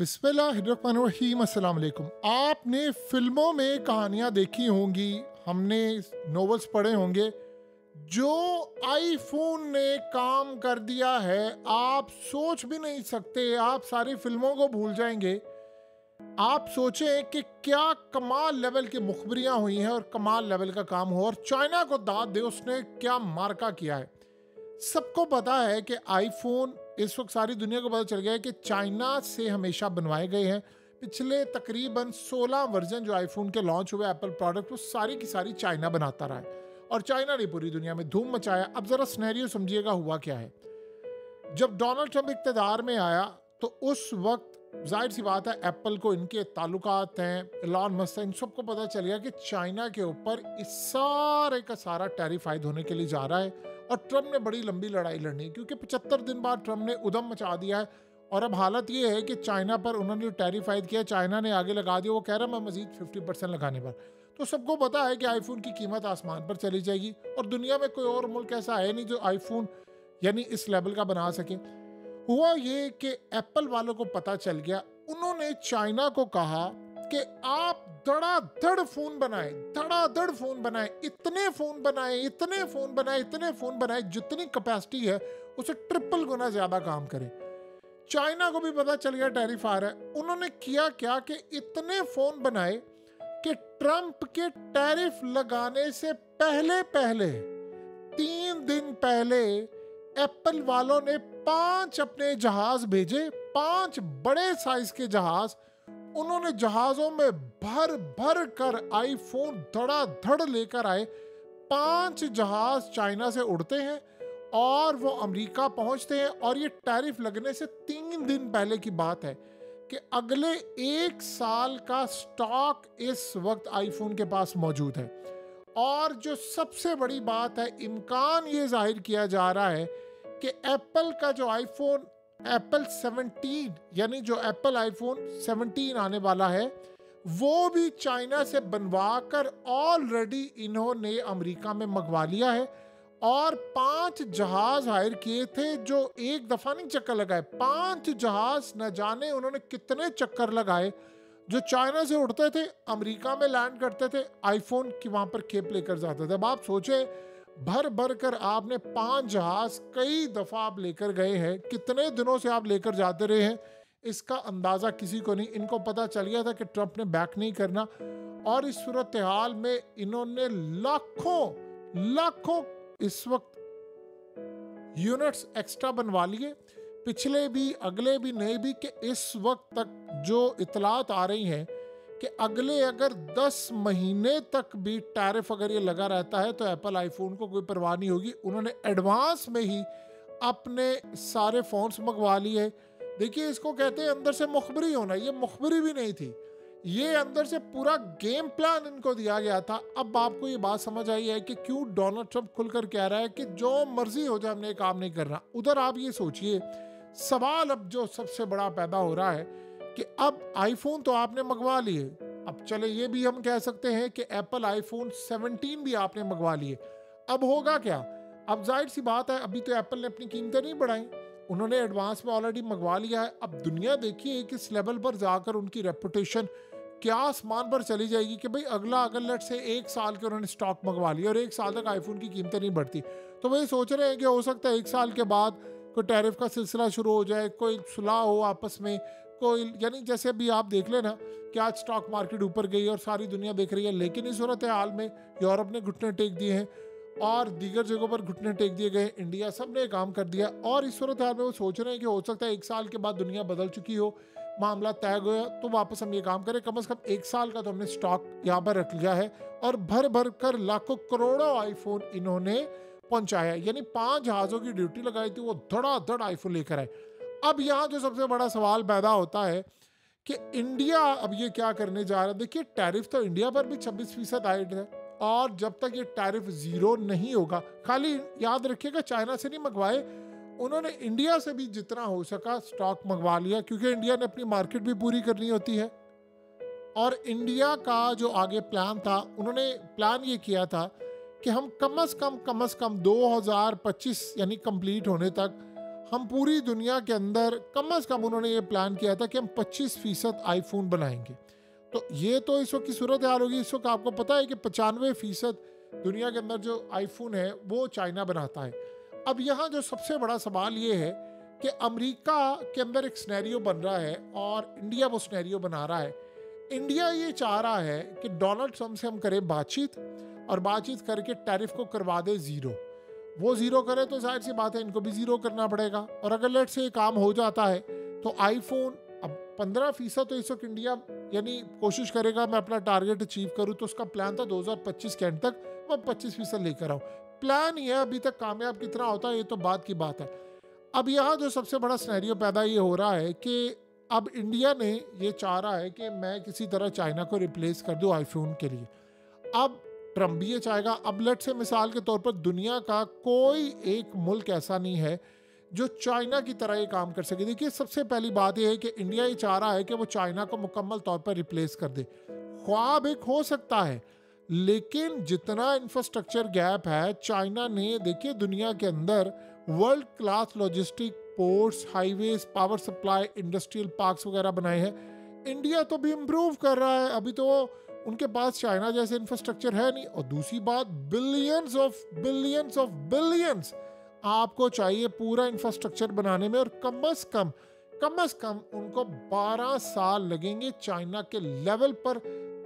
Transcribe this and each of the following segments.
बिस्मिल्लाहिर्रहमानिर्रहीम, अस्सलाम वालेकुम। आपने फिल्मों में कहानियाँ देखी होंगी, हमने नॉवेल्स पढ़े होंगे। जो आईफोन ने काम कर दिया है, आप सोच भी नहीं सकते। आप सारी फिल्मों को भूल जाएंगे। आप सोचें कि क्या कमाल लेवल की मुखबरियाँ हुई हैं और कमाल लेवल का काम हो, और चाइना को दाद दे उसने क्या मार्का किया है। सबको पता है कि आईफोन इस वक्त सारी दुनिया को पता चल गया है कि चाइना से हमेशा बनवाए गए हैं। पिछले तकरीबन 16 वर्जन जो आईफोन के लॉन्च हुए एप्पल प्रोडक्ट, वो सारी की सारी चाइना बनाता रहा है और चाइना ने पूरी दुनिया में धूम मचाया। अब जरा सिनेरियो समझिएगा हुआ क्या है। जब डोनाल्ड ट्रंप इक़्तिदार में आया तो उस वक्त जाहिर सी बात है एप्पल को इनके ताल्लुकात हैं, एलन मस्क हैं, इन सबको पता चल गया कि चाइना के ऊपर इस सारे का सारा टैरिफ आयद होने के लिए जा रहा है। और ट्रंप ने बड़ी लंबी लड़ाई लड़नी है, क्योंकि 75 दिन बाद ट्रंप ने उधम मचा दिया है। और अब हालत ये है कि चाइना पर उन्होंने टैरिफ आयद किया, चाइना ने आगे लगा दिया। वो कह रहा है मैं मजीद 50% लगाने पर। तो सबको पता है कि आईफोन की कीमत आसमान पर चली जाएगी, और दुनिया में कोई और मुल्क ऐसा है नहीं जो आईफोन यानी इस लेवल का बना सके। हुआ ये कि एप्पल वालों को पता चल गया, उन्होंने चाइना को कहा कि आप धड़ाधड़ फोन बनाए, धड़ाधड़ फोन बनाए, इतने फोन बनाए, इतने फोन बनाए, इतने फोन बनाए, जितनी कैपेसिटी है उसे ट्रिपल गुना ज्यादा काम करे। चाइना को भी पता चल गया टैरिफ आ रहा है। उन्होंने किया क्या कि इतने फोन बनाए कि ट्रंप के टैरिफ लगाने से पहले पहले 3 दिन पहले एप्पल वालों ने 5 अपने जहाज भेजे, 5 बड़े साइज के जहाज। उन्होंने जहाजों में भर भर कर आईफोन धड़ाधड़ लेकर आए। 5 जहाज चाइना से उड़ते हैं और वो अमेरिका पहुंचते हैं। और ये टैरिफ लगने से 3 दिन पहले की बात है कि अगले 1 साल का स्टॉक इस वक्त आईफोन के पास मौजूद है। और जो सबसे बड़ी बात है, इम्कान ये जाहिर किया जा रहा है कि एप्पल का जो आईफोन एप्पल 17 यानी जो एप्पल आईफोन 17 आने वाला है, वो भी चाइना से बनवा कर ऑलरेडी इन्होंने अमेरिका में मंगवा लिया है। और 5 जहाज हायर किए थे जो एक दफा नहीं चक्कर लगाए, 5 जहाज न जाने उन्होंने कितने चक्कर लगाए, जो चाइना से उड़ते थे, अमेरिका में लैंड करते थे, आईफोन की वहां पर खेप लेकर जाते थे। अब आप सोचे, भर भर कर आपने 5 जहाज कई दफा आप लेकर गए हैं, कितने दिनों से आप लेकर जाते रहे हैं, इसका अंदाजा किसी को नहीं। इनको पता चल गया था कि ट्रंप ने बैक नहीं करना, और इस सूरत हाल में इन्होंने लाखों इस वक्त यूनिट्स एक्स्ट्रा बनवा लिए, पिछले भी, अगले भी, नए भी। कि इस वक्त तक जो इतलात आ रही हैं कि अगले अगर 10 महीने तक भी टैरिफ अगर ये लगा रहता है तो एप्पल आईफोन को कोई परवाह नहीं होगी। उन्होंने एडवांस में ही अपने सारे फोन्स मंगवा लिए। देखिए, इसको कहते हैं अंदर से मुखबरी होना। ये मुखबरी भी नहीं थी, ये अंदर से पूरा गेम प्लान इनको दिया गया था। अब आपको ये बात समझ आई है कि क्यों डोनाल्ड ट्रंप खुलकर कह रहा है कि जो मर्जी हो जाए, हमने काम नहीं करना। उधर आप ये सोचिए, सवाल अब जो सबसे बड़ा पैदा हो रहा है कि अब आईफोन तो आपने मंगवा लिए, अब चले ये भी हम कह सकते हैं कि एप्पल आईफोन 17 भी आपने मंगवा लिए। अब होगा क्या? अब जाहिर सी बात है, अभी तो एप्पल ने अपनी कीमतें नहीं बढ़ाई, उन्होंने एडवांस में ऑलरेडी मंगवा लिया है। अब दुनिया देखिए किस लेवल पर जाकर उनकी रेपुटेशन क्या आसमान पर चली जाएगी कि भाई अगला अगर लेट से 1 साल के उन्होंने स्टॉक मंगवा लिया और 1 साल तक आईफोन की कीमतें नहीं बढ़ती, तो वही सोच रहे हैं कि हो सकता है 1 साल के बाद कोई टैरिफ का सिलसिला शुरू हो जाए, कोई सुलह हो आपस में, कोई यानी जैसे अभी आप देख लेना कि आज स्टॉक मार्केट ऊपर गई और सारी दुनिया देख रही है। लेकिन इस सूरत हाल में यूरोप ने घुटने टेक दिए हैं और दीगर जगहों पर घुटने टेक दिए गए, इंडिया सब ने काम कर दिया। और इस सूरत हाल में वो सोच रहे हैं कि हो सकता है 1 साल के बाद दुनिया बदल चुकी हो, मामला तय गया, तो वापस हम ये काम करें। कम से कम 1 साल का तो हमने स्टॉक यहाँ पर रख लिया है। और भर भर कर लाखों करोड़ों आईफोन इन्होंने पहुंचाया, यानी 5 जहाज़ों की ड्यूटी लगाई थी, वो धड़ाधड़ आईफोन लेकर आए। अब यहाँ जो सबसे बड़ा सवाल पैदा होता है कि इंडिया अब ये क्या करने जा रहा है। देखिए, टैरिफ तो इंडिया पर भी 26% आयड है, और जब तक ये टैरिफ 0 नहीं होगा, खाली याद रखिएगा चाइना से नहीं मंगवाए, उन्होंने इंडिया से भी जितना हो सका स्टॉक मंगवा लिया, क्योंकि इंडिया ने अपनी मार्केट भी पूरी करनी होती है। और इंडिया का जो आगे प्लान था, उन्होंने प्लान ये किया था कि हम कम से कम 2025 यानी कंप्लीट होने तक हम पूरी दुनिया के अंदर कम से कम उन्होंने ये प्लान किया था कि हम 25% आईफोन बनाएंगे। तो ये तो इस वक्त की सूरत हाल होगी। इस वक्त आपको पता है कि 95% दुनिया के अंदर जो आईफोन है वो चाइना बनाता है। अब यहाँ जो सबसे बड़ा सवाल ये है कि अमेरिका के अंदर एक सिनेरियो बन रहा है और इंडिया वो सिनेरियो बना रहा है। इंडिया ये चाह रहा है कि डोनाल्ड ट्रंप से हम करें बातचीत और बातचीत करके टैरिफ को करवा दे ज़ीरो। वो ज़ीरो करे तो जाहिर सी बात है इनको भी ज़ीरो करना पड़ेगा। और अगर लेट से ये काम हो जाता है तो आईफोन अब 15% तो इस वक्त इंडिया यानी कोशिश करेगा मैं अपना टारगेट अचीव करूँ। तो उसका प्लान था 2025 के एंड तक मैं 25% लेकर आऊँ। प्लान ये अभी तक कामयाब कितना होता है ये तो बात की बात है। अब यहाँ जो सबसे बड़ा सिनेरियो पैदा ये हो रहा है कि अब इंडिया ने ये चाह रहा है कि मैं किसी तरह चाइना को रिप्लेस कर दूँ आईफोन के लिए। अब ट्रम्प भी ये चाहेगा। अब लेट से मिसाल के तौर पर दुनिया का कोई एक मुल्क ऐसा नहीं है जो चाइना की तरह ये काम कर सके। देखिए सबसे पहली बात यह है कि इंडिया ये चाह रहा है कि वो चाइना को मुकम्मल तौर पर रिप्लेस कर दे। ख्वाब एक हो सकता है लेकिन जितना इंफ्रास्ट्रक्चर गैप है चाइना ने देखिए दुनिया के अंदर world class logistic ports, highways, power supply, industrial parks वगैरह बनाए हैं। इंडिया तो भी इम्प्रूव कर रहा है। अभी तो उनके पास चाइना जैसे इंफ्रास्ट्रक्चर है नहीं। और दूसरी बात बिलियंस ऑफ बिलियंस आपको चाहिए पूरा इंफ्रास्ट्रक्चर बनाने में। और कम से कम उनको 12 साल लगेंगे चाइना के लेवल पर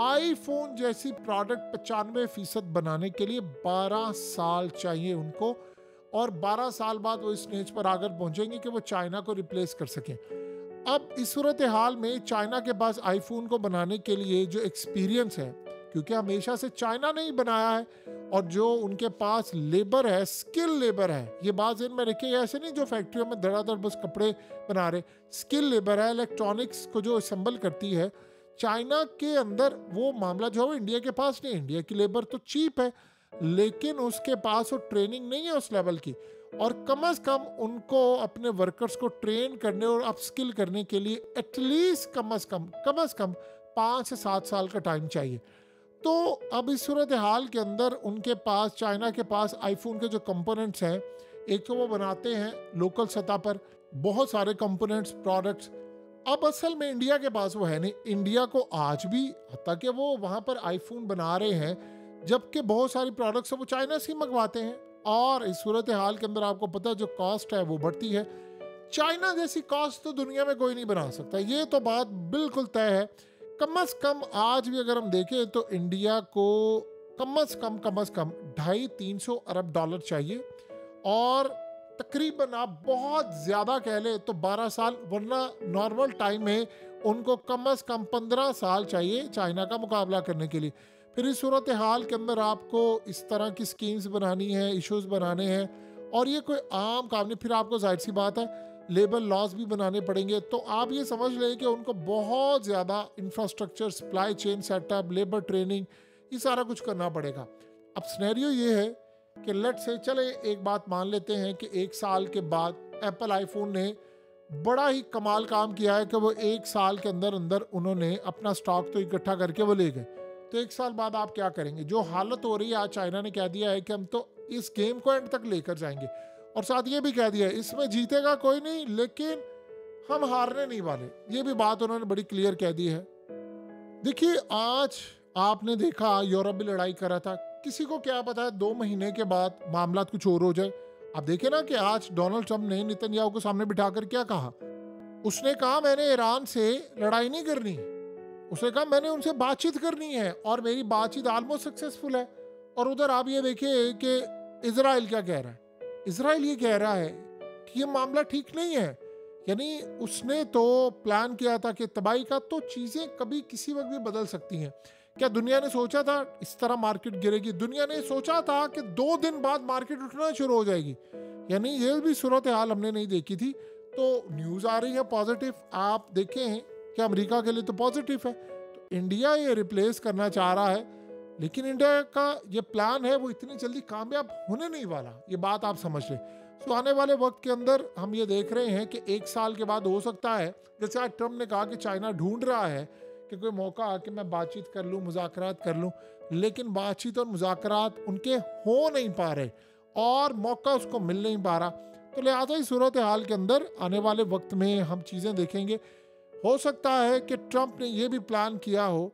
आईफोन जैसी प्रोडक्ट 95% बनाने के लिए 12 साल चाहिए उनको। और 12 साल बाद वो इस स्टेज पर आकर पहुंचेंगे कि वो चाइना को रिप्लेस कर सकें। अब इस सूरत हाल में चाइना के पास आईफोन को बनाने के लिए जो एक्सपीरियंस है, क्योंकि हमेशा से चाइना ने ही बनाया है, और जो उनके पास लेबर है, स्किल लेबर है, ये बात ज़हन में रखिए। ऐसे नहीं जो फैक्ट्रियों में धड़ाधड़ बस कपड़े बना रहे, स्किल लेबर है, इलेक्ट्रॉनिक्स को जो असेंबल करती है चाइना के अंदर। वो मामला जो है इंडिया के पास नहीं। इंडिया की लेबर तो चीप है लेकिन उसके पास वो ट्रेनिंग नहीं है उस लेवल की। और कम से कम उनको अपने वर्कर्स को ट्रेन करने और अपस्किल करने के लिए एटलीस्ट कम से कम 5 से 7 साल का टाइम चाहिए। तो अब इस सूरत हाल के अंदर उनके पास, चाइना के पास आईफोन के जो कंपोनेंट्स हैं, एक तो वो बनाते हैं लोकल सतह पर बहुत सारे कंपोनेंट्स, प्रोडक्ट्स। अब असल में इंडिया के पास वो है नहीं। इंडिया को आज भी हत्ता कि वो वहाँ पर आईफोन बना रहे हैं जबकि बहुत सारी प्रोडक्ट्स वो चाइना से ही मंगवाते हैं। और इस सूरत हाल के अंदर आपको पता है जो कॉस्ट है वो बढ़ती है। चाइना जैसी कॉस्ट तो दुनिया में कोई नहीं बना सकता, ये तो बात बिल्कुल तय है। कम से कम आज भी अगर हम देखें तो इंडिया को कम से कम 250-300 अरब डॉलर चाहिए। और तकरीबन आप बहुत ज़्यादा कह ले तो 12 साल, वरना नॉर्मल टाइम में उनको कम से कम 15 साल चाहिए चाइना का मुकाबला करने के लिए। फिर इस सूरत हाल के अंदर आपको इस तरह की स्कीम्स बनानी है, इश्यूज बनाने हैं, और ये कोई आम काम नहीं। फिर आपको जाहिर सी बात है लेबर लॉज भी बनाने पड़ेंगे। तो आप ये समझ लें कि उनको बहुत ज़्यादा infrastructure, supply chain setup, labour training, ये सारा कुछ करना पड़ेगा। अब सिनेरियो ये है कि लेट से चले एक बात मान लेते हैं कि 1 साल के बाद एप्पल आईफोन ने बड़ा ही कमाल काम किया है कि वो 1 साल के अंदर उन्होंने अपना स्टॉक तो इकट्ठा करके वो ले गए। तो 1 साल बाद आप क्या करेंगे? जो हालत हो रही है आज, चाइना ने कह दिया है कि हम तो इस गेम को एंड तक लेकर जाएंगे, और साथ ये भी कह दिया है इसमें जीतेगा कोई नहीं लेकिन हम हारने नहीं वाले। ये भी बात उन्होंने बड़ी क्लियर कह दी है। देखिए आज आपने देखा यूरोप भी लड़ाई कर रहा था, किसी को क्या पता है 2 महीने के बाद मामला कुछ और हो जाए। आप देखे ना कि आज डोनाल्ड ट्रंप ने नेतन्याहू को सामने बिठाकर क्या कहा। उसने कहा मैंने ईरान से लड़ाई नहीं करनी, उसने कहा मैंने उनसे बातचीत करनी है और मेरी बातचीत ऑलमोस्ट सक्सेसफुल है। और उधर आप ये देखिए कि इजराइल क्या कह रहा है। इजराइल ये कह रहा है कि ये मामला ठीक नहीं है। यानी उसने तो प्लान किया था कि तबाही का, तो चीज़ें कभी किसी वक्त भी बदल सकती हैं। क्या दुनिया ने सोचा था इस तरह मार्केट गिरेगी? दुनिया ने सोचा था कि 2 दिन बाद मार्केट उठना शुरू हो जाएगी? यानी ये भी सूरत हाल हमने नहीं देखी थी। तो न्यूज़ आ रही है पॉजिटिव, आप देखें कि अमेरिका के लिए तो पॉजिटिव है। तो इंडिया ये रिप्लेस करना चाह रहा है, लेकिन इंडिया का ये प्लान है वो इतनी जल्दी कामयाब होने नहीं वाला, ये बात आप समझ लें। तो आने वाले वक्त के अंदर हम ये देख रहे हैं कि 1 साल के बाद हो सकता है, जैसे आज ट्रम्प ने कहा कि चाइना ढूंढ रहा है कि कोई मौका आके मैं बातचीत कर लूँ, मुज़ाकरात कर लूँ, लेकिन बातचीत और मुज़ाकरात उनके हो नहीं पा रहे और मौका उसको मिल नहीं पा रहा। तो लिहाजा इस सूरत हाल के अंदर आने वाले वक्त में हम चीज़ें देखेंगे। हो सकता है कि ट्रंप ने ये भी प्लान किया हो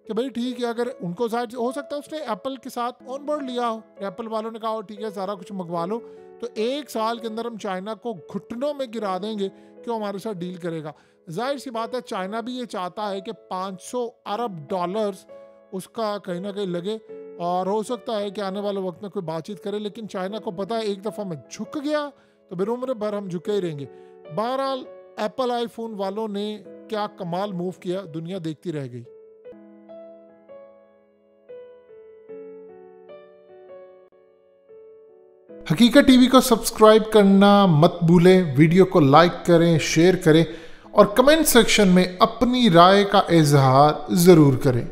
कि भाई ठीक है, अगर उनको शायद हो सकता है उसने एप्पल के साथ ऑन बोर्ड लिया हो, एप्पल वालों ने कहा हो ठीक है सारा कुछ मंगवा लो, तो 1 साल के अंदर हम चाइना को घुटनों में गिरा देंगे कि वो हमारे साथ डील करेगा। जाहिर सी बात है चाइना भी ये चाहता है कि 500 अरब डॉलर्स उसका कहीं ना कहीं लगे, और हो सकता है कि आने वाले वक्त में कोई बातचीत करे, लेकिन चाइना को पता है एक दफ़ा मैं झुक गया तो फिर उम्र भर हम झुके ही रहेंगे। बहरहाल एप्पल आईफोन वालों ने क्या कमाल मूव किया, दुनिया देखती रह गई। हकीकत टीवी को सब्सक्राइब करना मत भूलें, वीडियो को लाइक करें, शेयर करें और कमेंट सेक्शन में अपनी राय का इजहार ज़रूर करें।